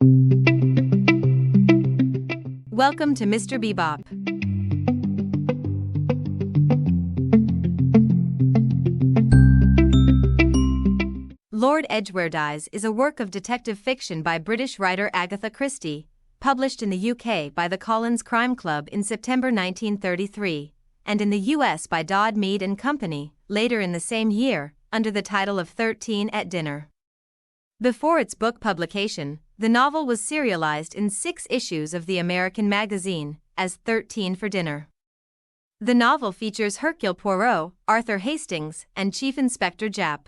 Welcome to Mr. Beebop. Lord Edgware Dies is a work of detective fiction by British writer Agatha Christie, published in the UK by the Collins Crime Club in September 1933, and in the US by Dodd, Mead and Company, later in the same year, under the title of 13 at Dinner. Before its book publication, the novel was serialized in 6 issues of the American magazine as 13 for Dinner. The novel features Hercule Poirot, Arthur Hastings, and Chief Inspector Japp.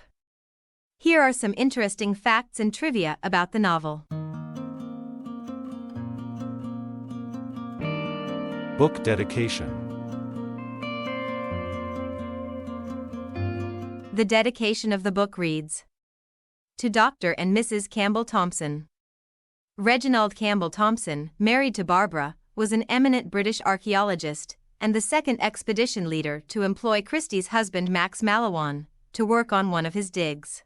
Here are some interesting facts and trivia about the novel. Book dedication. The dedication of the book reads, "To Dr. and Mrs. Campbell Thompson." Reginald Campbell Thompson, married to Barbara, was an eminent British archaeologist and the second expedition leader to employ Christie's husband Max Mallowan to work on one of his digs.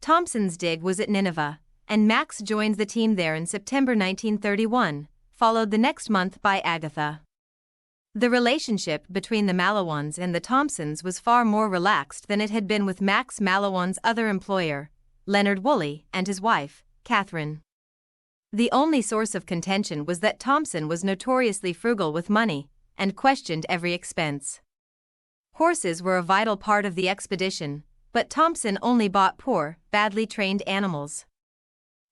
Thompson's dig was at Nineveh, and Max joined the team there in September 1931, followed the next month by Agatha. The relationship between the Mallowans and the Thompsons was far more relaxed than it had been with Max Mallowan's other employer, Leonard Woolley, and his wife, Catherine. The only source of contention was that Thompson was notoriously frugal with money and questioned every expense. Horses were a vital part of the expedition, but Thompson only bought poor, badly trained animals.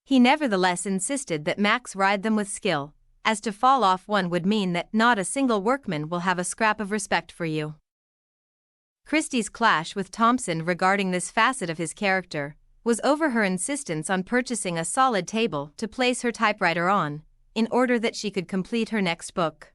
He nevertheless insisted that Max ride them with skill, as to fall off one would mean that not a single workman will have a scrap of respect for you. Christie's clash with Thompson regarding this facet of his character was over her insistence on purchasing a solid table to place her typewriter on, in order that she could complete her next book.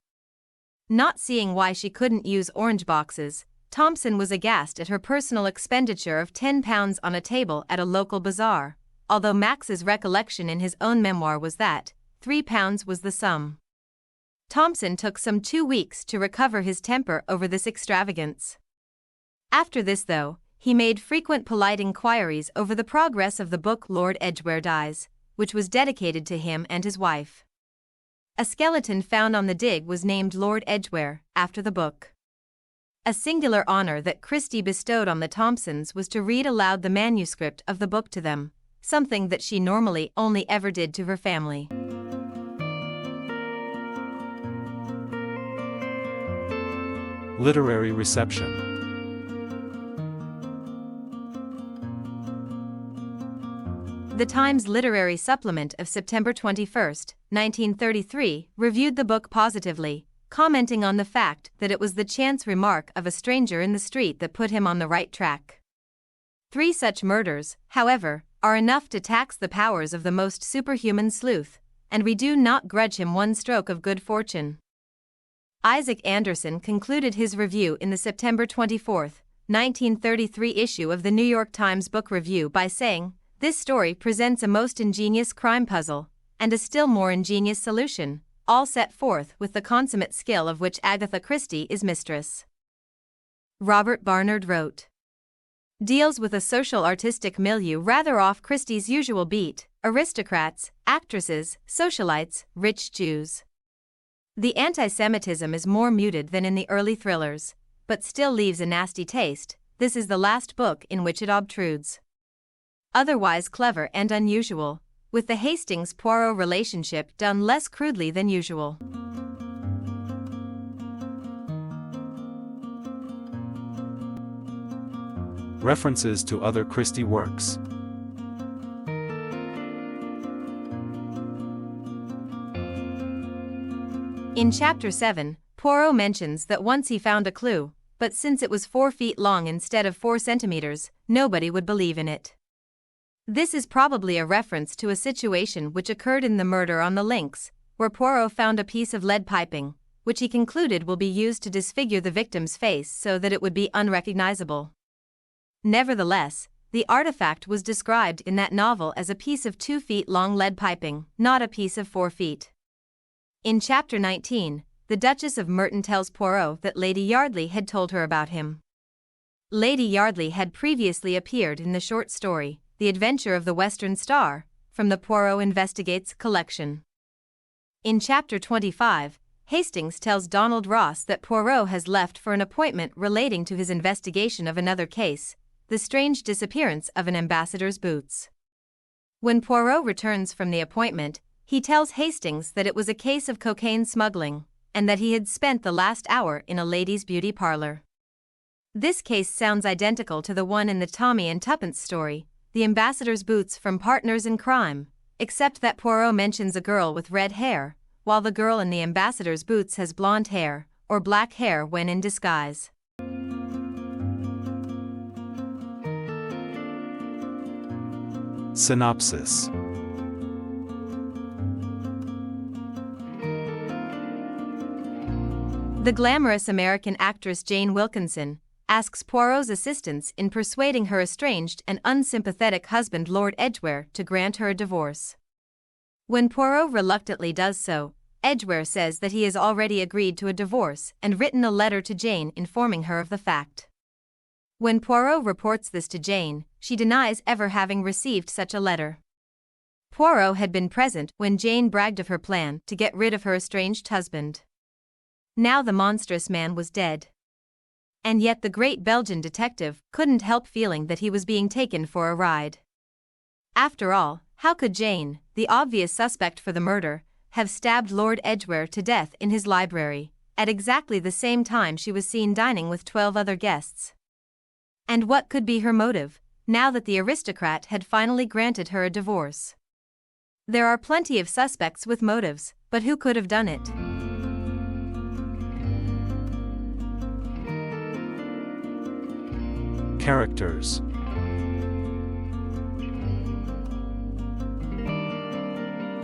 Not seeing why she couldn't use orange boxes, Thompson was aghast at her personal expenditure of £10 on a table at a local bazaar, although Max's recollection in his own memoir was that £3 was the sum. Thompson took some 2 weeks to recover his temper over this extravagance. After this, though, he made frequent polite inquiries over the progress of the book Lord Edgware Dies, which was dedicated to him and his wife. A skeleton found on the dig was named Lord Edgware, after the book. A singular honor that Christie bestowed on the Thompsons was to read aloud the manuscript of the book to them, something that she normally only ever did to her family. Literary reception. The Times Literary Supplement of September 21, 1933, reviewed the book positively, commenting on the fact that it was the chance remark of a stranger in the street that put him on the right track. 3 such murders, however, are enough to tax the powers of the most superhuman sleuth, and we do not grudge him one stroke of good fortune. Isaac Anderson concluded his review in the September 24, 1933 issue of the New York Times Book Review by saying, "This story presents a most ingenious crime puzzle, and a still more ingenious solution, all set forth with the consummate skill of which Agatha Christie is mistress." Robert Barnard wrote, "Deals with a social artistic milieu rather off Christie's usual beat, aristocrats, actresses, socialites, rich Jews. The anti-Semitism is more muted than in the early thrillers, but still leaves a nasty taste. This is the last book in which it obtrudes. Otherwise clever and unusual, with the Hastings-Poirot relationship done less crudely than usual." References to other Christie works. In Chapter 7, Poirot mentions that once he found a clue, but since it was 4 feet long instead of 4 centimeters, nobody would believe in it. This is probably a reference to a situation which occurred in The Murder on the Links, where Poirot found a piece of lead piping, which he concluded will be used to disfigure the victim's face so that it would be unrecognizable. Nevertheless, the artifact was described in that novel as a piece of 2 feet long lead piping, not a piece of 4 feet. In Chapter 19, the Duchess of Merton tells Poirot that Lady Yardley had told her about him. Lady Yardley had previously appeared in the short story, The Adventure of the Western Star, from the Poirot Investigates collection. In Chapter 25, Hastings tells Donald Ross that Poirot has left for an appointment relating to his investigation of another case, the strange disappearance of an ambassador's boots. When Poirot returns from the appointment, he tells Hastings that it was a case of cocaine smuggling, and that he had spent the last hour in a ladies' beauty parlor. This case sounds identical to the one in the Tommy and Tuppence story, The Ambassador's Boots from Partners in Crime, except that Poirot mentions a girl with red hair, while the girl in The Ambassador's Boots has blonde hair, or black hair when in disguise. Synopsis. The glamorous American actress Jane Wilkinson asks Poirot's assistance in persuading her estranged and unsympathetic husband Lord Edgware to grant her a divorce. When Poirot reluctantly does so, Edgware says that he has already agreed to a divorce and written a letter to Jane informing her of the fact. When Poirot reports this to Jane, she denies ever having received such a letter. Poirot had been present when Jane bragged of her plan to get rid of her estranged husband. Now the monstrous man was dead. And yet the great Belgian detective couldn't help feeling that he was being taken for a ride. After all, how could Jane, the obvious suspect for the murder, have stabbed Lord Edgware to death in his library, at exactly the same time she was seen dining with 12 other guests? And what could be her motive, now that the aristocrat had finally granted her a divorce? There are plenty of suspects with motives, but who could have done it? Characters.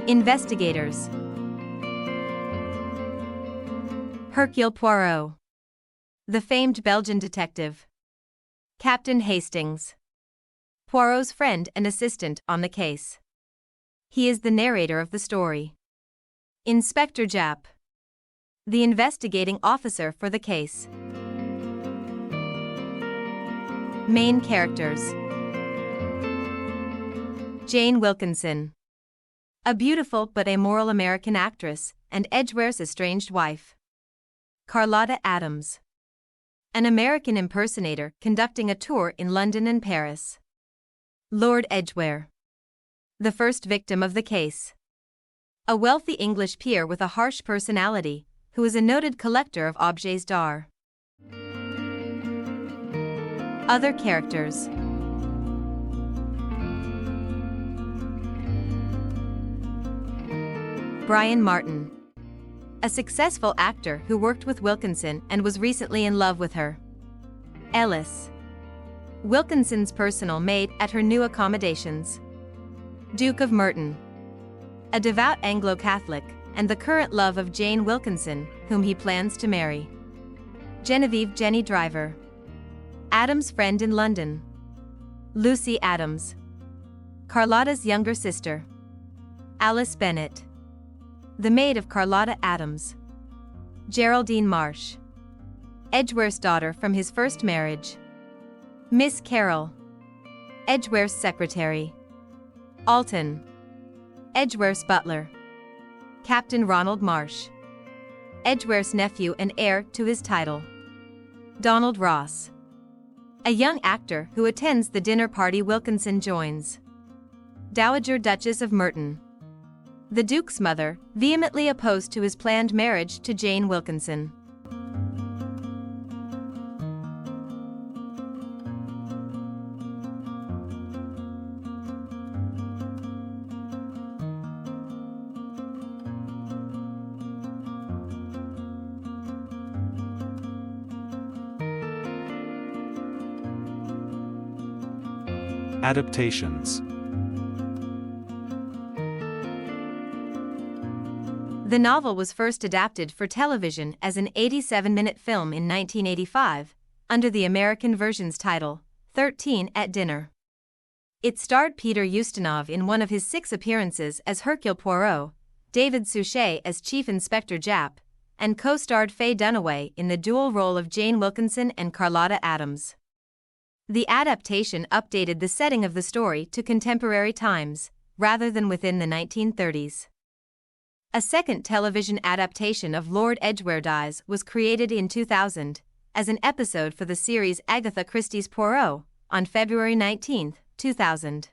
Investigators. Hercule Poirot, the famed Belgian detective. Captain Hastings, Poirot's friend and assistant on the case. He is the narrator of the story. Inspector Japp, the investigating officer for the case. Main characters. Jane Wilkinson, a beautiful but amoral American actress and Edgware's estranged wife. Carlotta Adams, an American impersonator conducting a tour in London and Paris. Lord Edgware, the first victim of the case. A wealthy English peer with a harsh personality, who is a noted collector of objets d'art. Other characters. Brian Martin, a successful actor who worked with Wilkinson and was recently in love with her. Ellis, Wilkinson's personal maid at her new accommodations. Duke of Merton, a devout Anglo-Catholic and the current love of Jane Wilkinson, whom he plans to marry. Genevieve Jenny Driver, Adam's friend in London. Lucy Adams, Carlotta's younger sister. Alice Bennett, the maid of Carlotta Adams. Geraldine Marsh, Edgware's daughter from his first marriage. Miss Carroll, Edgware's secretary. Alton, Edgware's butler. Captain Ronald Marsh, Edgware's nephew and heir to his title. Donald Ross, a young actor who attends the dinner party Wilkinson joins. Dowager Duchess of Merton, the Duke's mother, vehemently opposed to his planned marriage to Jane Wilkinson. Adaptations. The novel was first adapted for television as an 87-minute film in 1985, under the American version's title, 13 at Dinner. It starred Peter Ustinov in one of his 6 appearances as Hercule Poirot, David Suchet as Chief Inspector Japp, and co-starred Faye Dunaway in the dual role of Jane Wilkinson and Carlotta Adams. The adaptation updated the setting of the story to contemporary times, rather than within the 1930s. A second television adaptation of Lord Edgware Dies was created in 2000 as an episode for the series Agatha Christie's Poirot on February 19, 2000.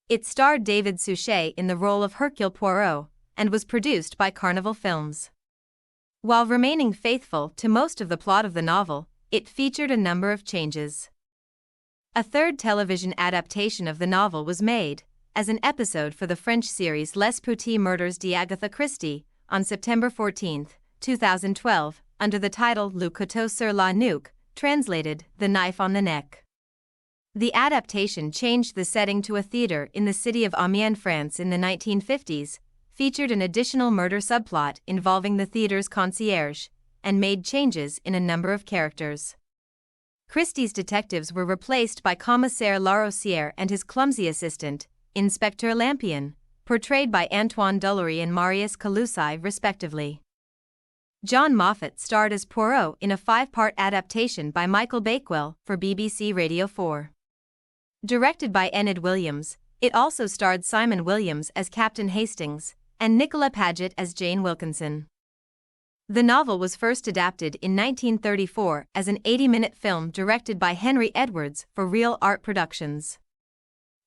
It starred David Suchet in the role of Hercule Poirot and was produced by Carnival Films. While remaining faithful to most of the plot of the novel, it featured a number of changes. A third television adaptation of the novel was made as an episode for the French series Les Petits Murders d'Agatha Christie on September 14, 2012, under the title Le Couteau sur la nuque, translated The Knife on the Neck. The adaptation changed the setting to a theater in the city of Amiens, France in the 1950s, featured an additional murder subplot involving the theater's concierge, and made changes in a number of characters. Christie's detectives were replaced by Commissaire Larosière and his clumsy assistant, Inspector Lampion, portrayed by Antoine Dullery and Marius Calusai respectively. John Moffat starred as Poirot in a 5-part adaptation by Michael Bakewell for BBC Radio 4. Directed by Enid Williams, it also starred Simon Williams as Captain Hastings and Nicola Paget as Jane Wilkinson. The novel was first adapted in 1934 as an 80-minute film directed by Henry Edwards for Real Art Productions.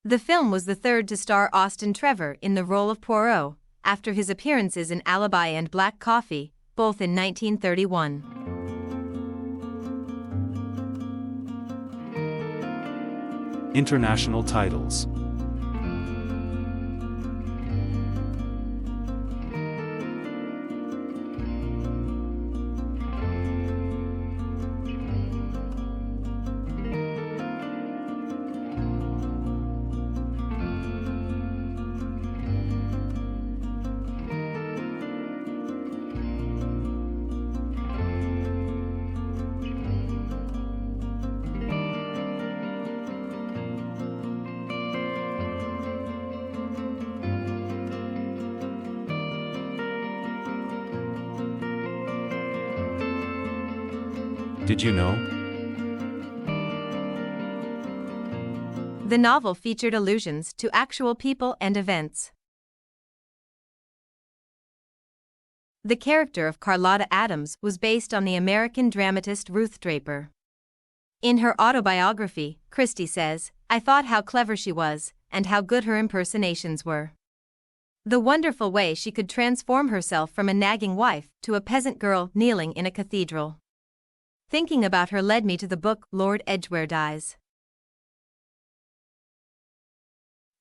The film was the third to star Austin Trevor in the role of Poirot, after his appearances in Alibi and Black Coffee, both in 1931. International titles. Did you know? The novel featured allusions to actual people and events. The character of Carlotta Adams was based on the American dramatist Ruth Draper. In her autobiography, Christie says, "I thought how clever she was, and how good her impersonations were. The wonderful way she could transform herself from a nagging wife to a peasant girl kneeling in a cathedral. Thinking about her led me to the book Lord Edgware Dies."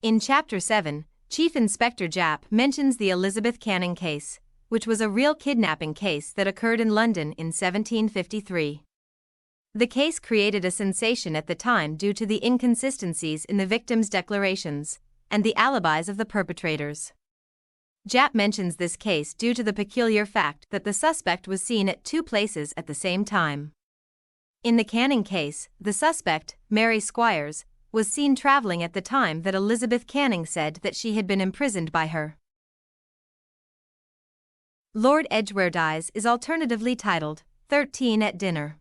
In Chapter 7, Chief Inspector Japp mentions the Elizabeth Canning case, which was a real kidnapping case that occurred in London in 1753. The case created a sensation at the time due to the inconsistencies in the victims' declarations and the alibis of the perpetrators. Japp mentions this case due to the peculiar fact that the suspect was seen at 2 places at the same time. In the Canning case, the suspect, Mary Squires, was seen traveling at the time that Elizabeth Canning said that she had been imprisoned by her. Lord Edgware Dies is alternatively titled 13 at Dinner.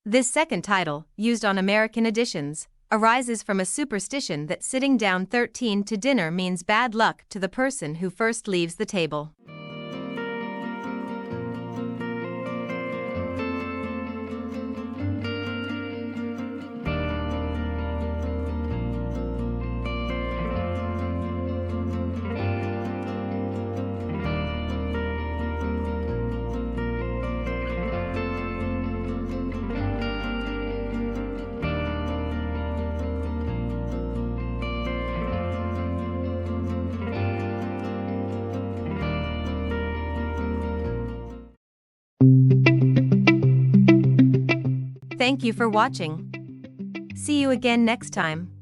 This second title, used on American editions, arises from a superstition that sitting down 13 to dinner means bad luck to the person who first leaves the table. Thank you for watching. See you again next time.